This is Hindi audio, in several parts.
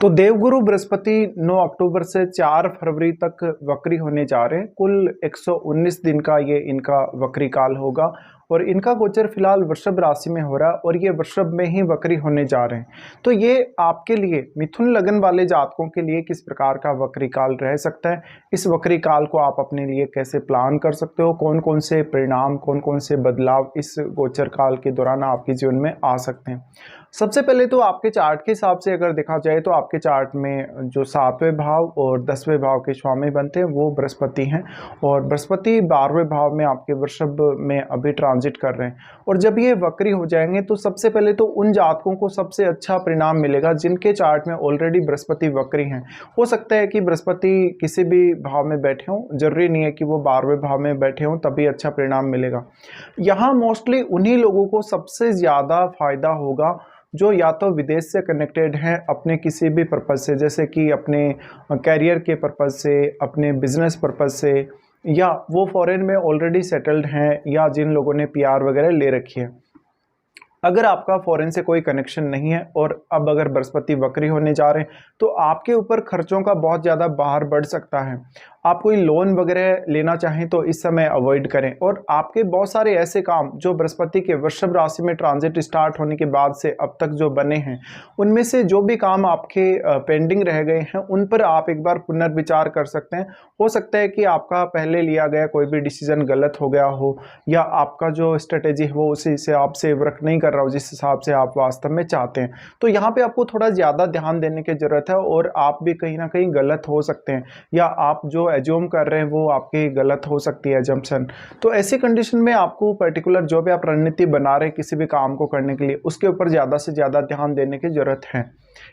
तो देवगुरु बृहस्पति 9 अक्टूबर से 4 फरवरी तक वक्री होने जा रहे हैं। कुल 119 दिन का ये इनका वक्री काल होगा और इनका गोचर फिलहाल वृषभ राशि में हो रहा है और ये वृषभ में ही वक्री होने जा रहे हैं। तो ये आपके लिए मिथुन लगन वाले जातकों के लिए किस प्रकार का वक्री काल रह सकता है, इस वक्री काल को आप अपने लिए कैसे प्लान कर सकते हो, कौन कौन से परिणाम, कौन कौन से बदलाव इस गोचर काल के दौरान आपके जीवन में आ सकते हैं। सबसे पहले तो आपके चार्ट के हिसाब से अगर देखा जाए तो आपके चार्ट में जो 7वें भाव और 10वें भाव के स्वामी बनते हैं वो बृहस्पति हैं और बृहस्पति 12वें भाव में आपके वृषभ में अभी ट्रांजिट कर रहे हैं। और जब ये वक्री हो जाएंगे तो सबसे पहले तो उन जातकों को सबसे अच्छा परिणाम मिलेगा जिनके चार्ट में ऑलरेडी बृहस्पति वक्री हैं। हो सकता है कि बृहस्पति किसी भी भाव में बैठे हों, जरूरी नहीं है कि वो 12वें भाव में बैठे हों तभी अच्छा परिणाम मिलेगा। यहाँ मोस्टली उन्हीं लोगों को सबसे ज़्यादा फायदा होगा जो या तो विदेश से कनेक्टेड हैं अपने किसी भी पर्पज़ से, जैसे कि अपने कैरियर के पर्पज़ से, अपने बिजनेस पर्पज़ से, या वो फॉरेन में ऑलरेडी सेटल्ड हैं, या जिन लोगों ने पीआर वगैरह ले रखी है। अगर आपका फॉरेन से कोई कनेक्शन नहीं है और अब अगर बृहस्पति वक्री होने जा रहे हैं तो आपके ऊपर खर्चों का बहुत ज़्यादा भार बढ़ सकता है। आप कोई लोन वगैरह लेना चाहें तो इस समय अवॉइड करें। और आपके बहुत सारे ऐसे काम जो बृहस्पति के वृषभ राशि में ट्रांजिट स्टार्ट होने के बाद से अब तक जो बने हैं, उनमें से जो भी काम आपके पेंडिंग रह गए हैं उन पर आप एक बार पुनर्विचार कर सकते हैं। हो सकता है कि आपका पहले लिया गया कोई भी डिसीजन गलत हो गया हो, या आपका जो स्ट्रेटेजी है वो उसी से आपसे वर्क नहीं कर रहा हो जिस हिसाब से आप वास्तव में चाहते हैं। तो यहाँ पे आपको थोड़ा ज़्यादा ध्यान देने की ज़रूरत है और आप भी कहीं ना कहीं गलत हो सकते हैं, या आप जो एज्यूम कर रहे हैं वो आपकी गलत हो सकती है एजम्पशन। तो ऐसी कंडीशन में आपको पर्टिकुलर जो भी आप रणनीति बना रहे हैं किसी भी काम को करने के लिए उसके ऊपर ज़्यादा से ज़्यादा ध्यान देने की ज़रूरत है।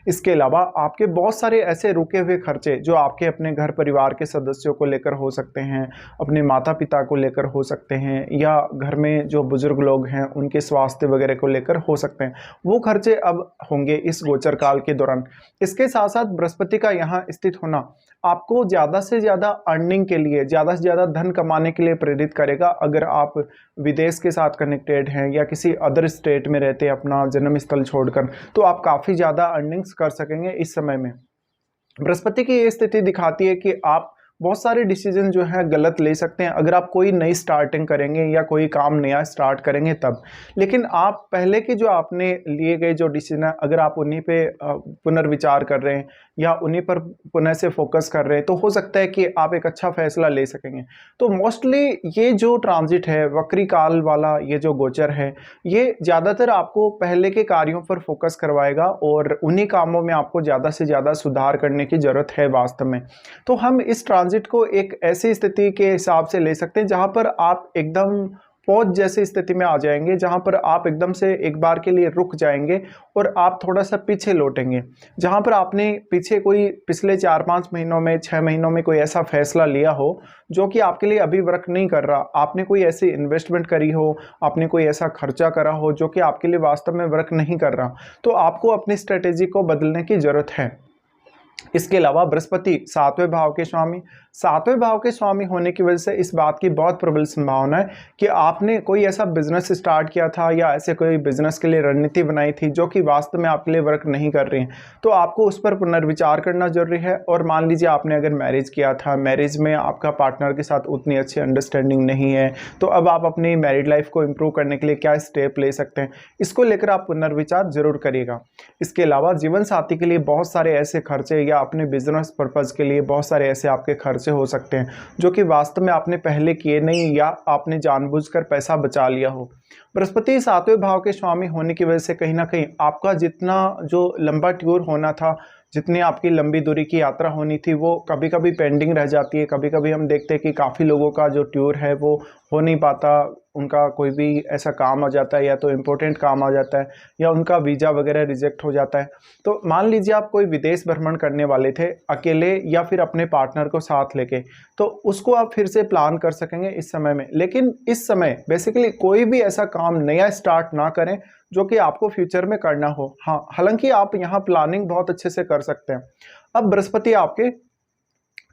इसके अलावा आपके बहुत सारे ऐसे रुके हुए खर्चे जो आपके अपने घर परिवार के सदस्यों को लेकर हो सकते हैं, अपने माता पिता को लेकर हो सकते हैं, या घर में जो बुजुर्ग लोग हैं उनके स्वास्थ्य वगैरह को लेकर हो सकते हैं, वो खर्चे अब होंगे इस गोचर काल के दौरान। इसके साथ साथ बृहस्पति का यहाँ स्थित होना आपको ज़्यादा से ज़्यादा अर्निंग के लिए, ज़्यादा से ज़्यादा धन कमाने के लिए प्रेरित करेगा। अगर आप विदेश के साथ कनेक्टेड हैं या किसी अदर स्टेट में रहते हैं अपना जन्म स्थल छोड़कर, तो आप काफ़ी ज़्यादा अर्निंग्स कर सकेंगे इस समय में। बृहस्पति की ये स्थिति दिखाती है कि आप बहुत सारे डिसीजन जो है गलत ले सकते हैं अगर आप कोई नई स्टार्टिंग करेंगे या कोई काम नया स्टार्ट करेंगे तब। लेकिन आप पहले के जो आपने लिए गए जो डिसीजन है अगर आप उन्हीं पे पुनर्विचार कर रहे हैं या उन्हीं पर पुनः से फोकस कर रहे हैं तो हो सकता है कि आप एक अच्छा फैसला ले सकेंगे। तो मोस्टली ये जो ट्रांजिट है वक्री काल वाला, ये जो गोचर है, ये ज़्यादातर आपको पहले के कार्यों पर फोकस करवाएगा और उन्हीं कामों में आपको ज़्यादा से ज़्यादा सुधार करने की ज़रूरत है वास्तव में। तो हम इस ट्रांजिट को एक ऐसी स्थिति के हिसाब से ले सकते हैं जहां पर आप एकदम पॉज जैसी स्थिति में आ जाएंगे, जहां पर आप एकदम से एक बार के लिए रुक जाएंगे और आप थोड़ा सा पीछे लौटेंगे। जहां पर आपने पीछे कोई पिछले 4-5 महीनों में, 6 महीनों में कोई ऐसा फैसला लिया हो जो कि आपके लिए अभी वर्क नहीं कर रहा, आपने कोई ऐसी इन्वेस्टमेंट करी हो, आपने कोई ऐसा खर्चा करा हो जो कि आपके लिए वास्तव में वर्क नहीं कर रहा, तो आपको अपनी स्ट्रेटेजी को बदलने की जरूरत है। इसके अलावा बृहस्पति 7वें भाव के स्वामी, 7वें भाव के स्वामी होने की वजह से इस बात की बहुत प्रबल संभावना है कि आपने कोई ऐसा बिजनेस स्टार्ट किया था या ऐसे कोई बिजनेस के लिए रणनीति बनाई थी जो कि वास्तव में आपके लिए वर्क नहीं कर रही है, तो आपको उस पर पुनर्विचार करना जरूरी है। और मान लीजिए आपने अगर मैरिज किया था, मैरिज में आपका पार्टनर के साथ उतनी अच्छी अंडरस्टैंडिंग नहीं है, तो अब आप अपनी मैरिड लाइफ को इम्प्रूव करने के लिए क्या स्टेप ले सकते हैं, इसको लेकर आप पुनर्विचार जरूर करिएगा। इसके अलावा जीवन साथी के लिए बहुत सारे ऐसे खर्चे या अपने बिजनेस पर्पज़ के लिए बहुत सारे ऐसे आपके खर्चे हो सकते हैं जो कि वास्तव में आपने पहले किए नहीं या आपने जानबूझकर पैसा बचा लिया हो। बृहस्पति 7वें भाव के स्वामी होने की वजह से कहीं ना कहीं आपका जितना जो लंबा टूर होना था, जितनी आपकी लंबी दूरी की यात्रा होनी थी, वो कभी कभी पेंडिंग रह जाती है। कभी कभी हम देखते हैं कि काफ़ी लोगों का जो टूर है वो हो नहीं पाता, उनका कोई भी ऐसा काम आ जाता है या तो इम्पोर्टेंट काम आ जाता है या उनका वीज़ा वगैरह रिजेक्ट हो जाता है। तो मान लीजिए आप कोई विदेश भ्रमण करने वाले थे अकेले या फिर अपने पार्टनर को साथ लेके, तो उसको आप फिर से प्लान कर सकेंगे इस समय में। लेकिन इस समय बेसिकली कोई भी ऐसा काम नया स्टार्ट ना करें जो कि आपको फ्यूचर में करना हो। हाँ, हालांकि आप यहाँ प्लानिंग बहुत अच्छे से कर सकते हैं। अब बृहस्पति आपके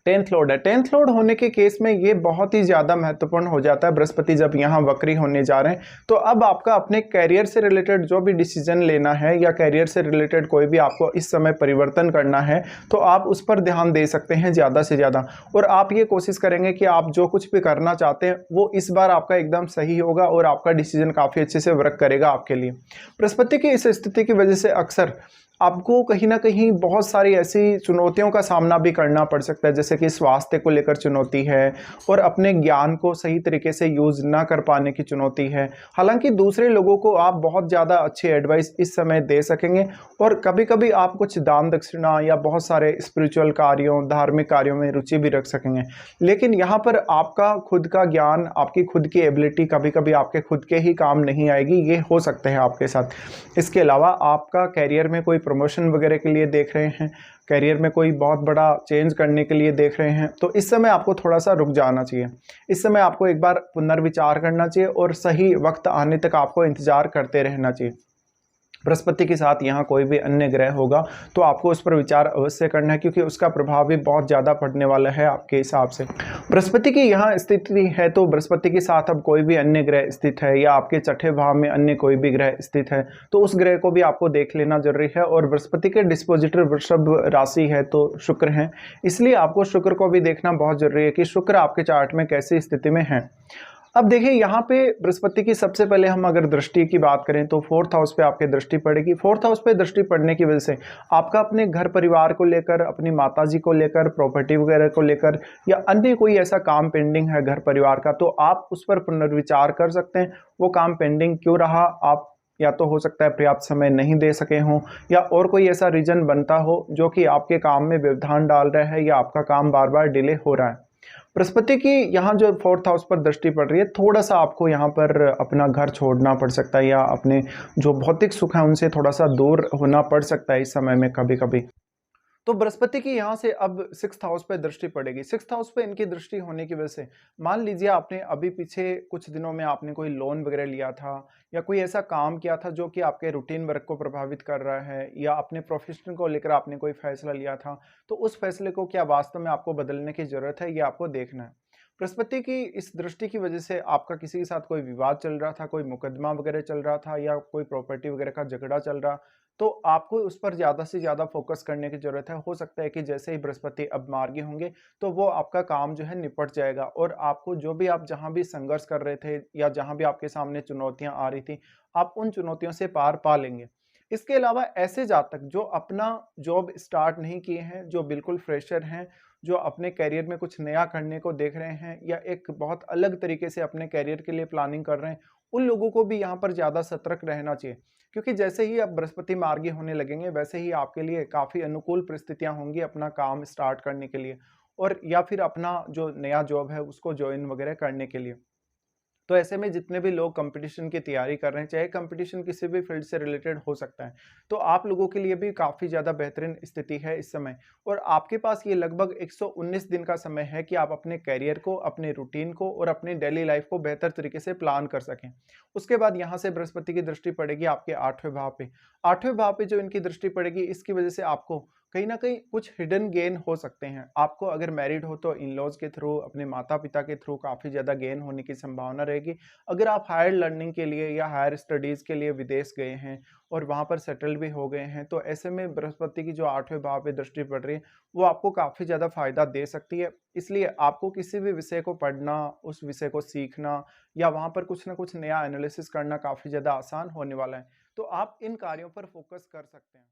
10th लॉर्ड है। 10th लॉर्ड होने के केस में ये बहुत ही ज़्यादा महत्वपूर्ण हो जाता है बृहस्पति जब यहाँ वक्री होने जा रहे हैं। तो अब आपका अपने करियर से रिलेटेड जो भी डिसीजन लेना है या करियर से रिलेटेड कोई भी आपको इस समय परिवर्तन करना है, तो आप उस पर ध्यान दे सकते हैं ज़्यादा से ज़्यादा। और आप ये कोशिश करेंगे कि आप जो कुछ भी करना चाहते हैं वो इस बार आपका एकदम सही होगा और आपका डिसीजन काफ़ी अच्छे से वर्क करेगा आपके लिए। बृहस्पति की इस स्थिति की वजह से अक्सर आपको कहीं न कहीं बहुत सारी ऐसी चुनौतियों का सामना भी करना पड़ सकता है, जैसे कि स्वास्थ्य को लेकर चुनौती है और अपने ज्ञान को सही तरीके से यूज़ ना कर पाने की चुनौती है। हालाँकि दूसरे लोगों को आप बहुत ज़्यादा अच्छी एडवाइस इस समय दे सकेंगे और कभी-कभी आप कुछ दान दक्षिणा या बहुत सारे स्पिरिचुअल कार्यों, धार्मिक कार्यों में रुचि भी रख सकेंगे। लेकिन यहाँ पर आपका खुद का ज्ञान, आपकी खुद की एबिलिटी कभी-कभी आपके खुद के ही काम नहीं आएगी, ये हो सकता है आपके साथ। इसके अलावा आपका करियर में कोई प्रमोशन वगैरह के लिए देख रहे हैं, करियर में कोई बहुत बड़ा चेंज करने के लिए देख रहे हैं, तो इस समय आपको थोड़ा-सा रुक जाना चाहिए। इस समय आपको एक बार पुनर्विचार करना चाहिए और सही वक़्त आने तक आपको इंतज़ार करते रहना चाहिए। बृहस्पति के साथ यहाँ कोई भी अन्य ग्रह होगा तो आपको उस पर विचार अवश्य करना है, क्योंकि उसका प्रभाव भी बहुत ज़्यादा पड़ने वाला है आपके हिसाब से। बृहस्पति की यहाँ स्थिति है तो बृहस्पति के साथ अब कोई भी अन्य ग्रह स्थित है या आपके छठे भाव में अन्य कोई भी ग्रह स्थित है तो उस ग्रह को भी आपको देख लेना जरूरी है। और बृहस्पति के डिस्पोजिटर वृषभ राशि है तो शुक्र है, इसलिए आपको शुक्र को भी देखना बहुत जरूरी है कि शुक्र आपके चार्ट में कैसी स्थिति में है। अब देखिए यहाँ पे बृहस्पति की सबसे पहले हम अगर दृष्टि की बात करें तो 4th हाउस पे आपकी दृष्टि पड़ेगी। 4th हाउस पे दृष्टि पड़ने की वजह से आपका अपने घर परिवार को लेकर, अपनी माताजी को लेकर, प्रॉपर्टी वगैरह को लेकर या अन्य कोई ऐसा काम पेंडिंग है घर परिवार का, तो आप उस पर पुनर्विचार कर सकते हैं। वो काम पेंडिंग क्यों रहा, आप या तो हो सकता है पर्याप्त समय नहीं दे सके हों या और कोई ऐसा रीजन बनता हो जो कि आपके काम में व्यवधान डाल रहा है या आपका काम बार बार डिले हो रहा है। बृहस्पति की यहाँ जो 4th हाउस पर दृष्टि पड़ रही है, थोड़ा सा आपको यहाँ पर अपना घर छोड़ना पड़ सकता है या अपने जो भौतिक सुख है उनसे थोड़ा सा दूर होना पड़ सकता है इस समय में कभी कभी। तो बृहस्पति की यहाँ से अब 6th हाउस पे दृष्टि पड़ेगी। 6th हाउस पे इनकी दृष्टि होने की वजह से मान लीजिए आपने अभी पीछे कुछ दिनों में आपने कोई लोन वगैरह लिया था या कोई ऐसा काम किया था जो कि आपके रूटीन वर्क को प्रभावित कर रहा है या अपने प्रोफेशन को लेकर आपने कोई फैसला लिया था, तो उस फैसले को क्या वास्तव में आपको बदलने की जरूरत है, ये आपको देखना है। बृहस्पति की इस दृष्टि की वजह से आपका किसी के साथ कोई विवाद चल रहा था, कोई मुकदमा वगैरह चल रहा था या कोई प्रॉपर्टी वगैरह का झगड़ा चल रहा, तो आपको उस पर ज़्यादा से ज़्यादा फोकस करने की ज़रूरत है। हो सकता है कि जैसे ही बृहस्पति अब मार्गी होंगे तो वो आपका काम जो है निपट जाएगा और आपको जो भी आप जहाँ भी संघर्ष कर रहे थे या जहाँ भी आपके सामने चुनौतियाँ आ रही थी, आप उन चुनौतियों से पार पा लेंगे। इसके अलावा ऐसे जातक जो अपना जॉब स्टार्ट नहीं किए हैं, जो बिल्कुल फ्रेशर हैं, जो अपने करियर में कुछ नया करने को देख रहे हैं या एक बहुत अलग तरीके से अपने करियर के लिए प्लानिंग कर रहे हैं, उन लोगों को भी यहाँ पर ज़्यादा सतर्क रहना चाहिए। क्योंकि जैसे ही अब बृहस्पति मार्गी होने लगेंगे वैसे ही आपके लिए काफ़ी अनुकूल परिस्थितियाँ होंगी अपना काम स्टार्ट करने के लिए और या फिर अपना जो नया जॉब है उसको ज्वाइन वगैरह करने के लिए। तो ऐसे में जितने भी लोग कंपटीशन की तैयारी कर रहे हैं, चाहे कंपटीशन किसी भी फील्ड से रिलेटेड हो सकता है, तो आप लोगों के लिए भी काफ़ी ज़्यादा बेहतरीन स्थिति है इस समय। और आपके पास ये लगभग 119 दिन का समय है कि आप अपने करियर को, अपने रूटीन को और अपनी डेली लाइफ को बेहतर तरीके से प्लान कर सकें। उसके बाद यहाँ से बृहस्पति की दृष्टि पड़ेगी आपके 8वें भाव पे। 8वें भाव पे जो इनकी दृष्टि पड़ेगी इसकी वजह से आपको कहीं न कहीं कुछ हिडन गेन हो सकते हैं। आपको अगर मैरिड हो तो इन-लॉज़ के थ्रू, अपने माता-पिता के थ्रू काफ़ी ज़्यादा गेन होने की संभावना रहेगी। अगर आप हायर लर्निंग के लिए या हायर स्टडीज़ के लिए विदेश गए हैं और वहाँ पर सेटल भी हो गए हैं, तो ऐसे में बृहस्पति की जो 8वें भाव पे दृष्टि पड़ रही है, वो आपको काफ़ी ज़्यादा फ़ायदा दे सकती है। इसलिए आपको किसी भी विषय को पढ़ना, उस विषय को सीखना या वहाँ पर कुछ न कुछ नया एनालिसिस करना काफ़ी ज़्यादा आसान होने वाला है। तो आप इन कार्यों पर फ़ोकस कर सकते हैं।